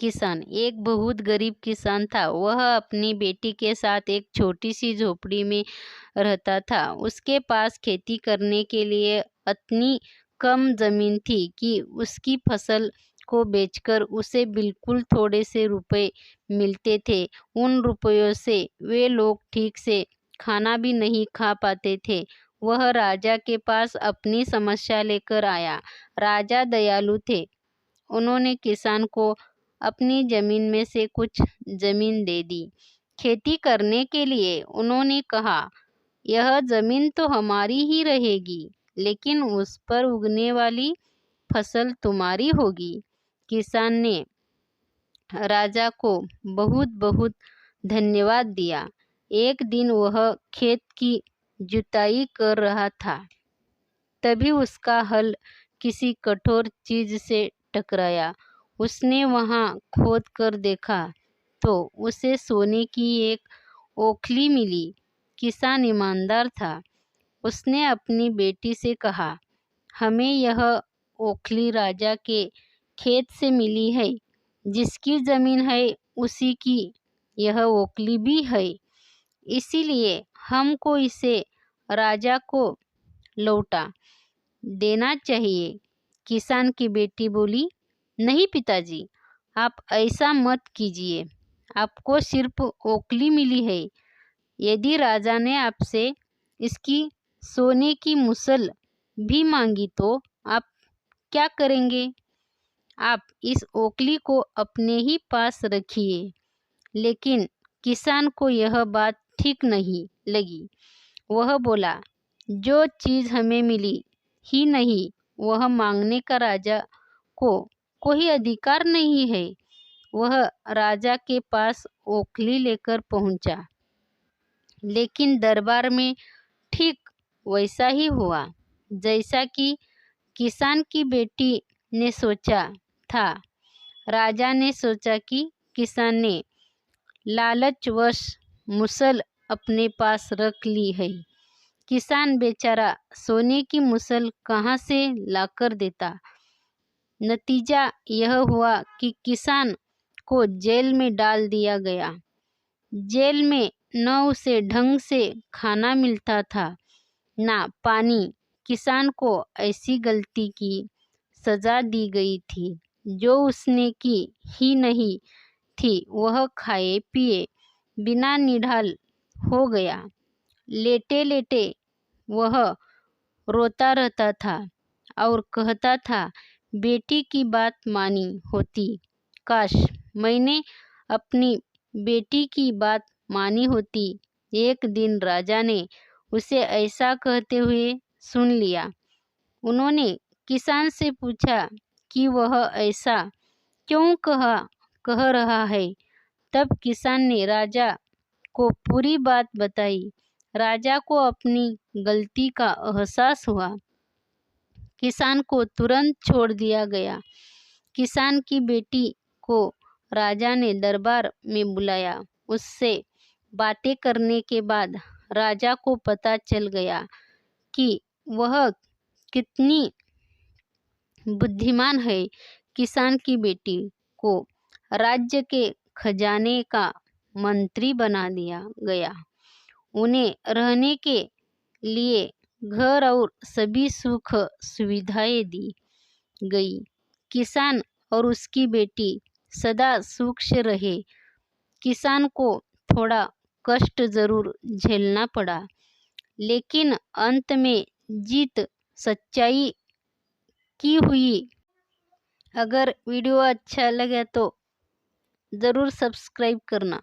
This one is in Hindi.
किसान एक बहुत गरीब किसान था। वह अपनी बेटी के साथ एक छोटी सी झोपड़ी में रहता था। उसके पास खेती करने के लिए इतनी कम जमीन थी कि उसकी फसल को बेचकर उसे बिल्कुल थोड़े से रुपए मिलते थे। उन रुपयों से वे लोग ठीक से खाना भी नहीं खा पाते थे। वह राजा के पास अपनी समस्या लेकर आया। राजा दयालु थे। उन्होंने किसान को अपनी जमीन में से कुछ जमीन दे दी खेती करने के लिए। उन्होंने कहा, यह जमीन तो हमारी ही रहेगी, लेकिन उस पर उगने वाली फसल तुम्हारी होगी। किसान ने राजा को बहुत बहुत धन्यवाद दिया। एक दिन वह खेत की जुताई कर रहा था। तभी उसका हल किसी कठोर चीज से टकराया। उसने वहां खोद कर देखा तो उसे सोने की एक ओखली मिली। किसान ईमानदार था। उसने अपनी बेटी से कहा, हमें यह ओखली राजा के खेत से मिली है। जिसकी जमीन है उसी की यह ओखली भी है, इसीलिए हमको इसे राजा को लौटा देना चाहिए। किसान की बेटी बोली, नहीं पिताजी, आप ऐसा मत कीजिए। आपको सिर्फ ओखली मिली है। यदि राजा ने आपसे इसकी सोने की मुसल भी मांगी तो आप क्या करेंगे? आप इस ओखली को अपने ही पास रखिए। लेकिन किसान को यह बात ठीक नहीं लगी। वह बोला, जो चीज हमें मिली ही नहीं, वह मांगने का राजा को कोई अधिकार नहीं है। वह राजा के पास ओखली लेकर पहुंचा। लेकिन दरबार में ठीक वैसा ही हुआ जैसा कि किसान की बेटी ने सोचा था। राजा ने सोचा कि किसान ने लालचवश मुसल अपने पास रख ली है। किसान बेचारा सोने की मुसल कहाँ से लाकर देता। नतीजा यह हुआ कि किसान को जेल में डाल दिया गया। जेल में न उसे ढंग से खाना मिलता था, ना पानी। किसान को ऐसी गलती की सजा दी गई थी जो उसने की ही नहीं थी। वह खाए पिए बिना निढाल हो गया। लेटे लेटे वह रोता रहता था और कहता था, बेटी की बात मानी होती। काश मैंने अपनी बेटी की बात मानी होती। एक दिन राजा ने उसे ऐसा कहते हुए सुन लिया। उन्होंने किसान से पूछा कि वह ऐसा क्यों कह रहा है। तब किसान ने राजा को पूरी बात बताई। राजा को अपनी गलती का एहसास हुआ। किसान को तुरंत छोड़ दिया गया। किसान की बेटी को राजा ने दरबार में बुलाया। उससे बातें करने के बाद राजा को पता चल गया कि वह कितनी बुद्धिमान है। किसान की बेटी को राज्य के खजाने का मंत्री बना दिया गया। उन्हें रहने के लिए घर और सभी सुख सुविधाएं दी गई। किसान और उसकी बेटी सदा सुख से रहे। किसान को थोड़ा कष्ट जरूर झेलना पड़ा, लेकिन अंत में जीत सच्चाई की हुई। अगर वीडियो अच्छा लगा तो ज़रूर सब्सक्राइब करना।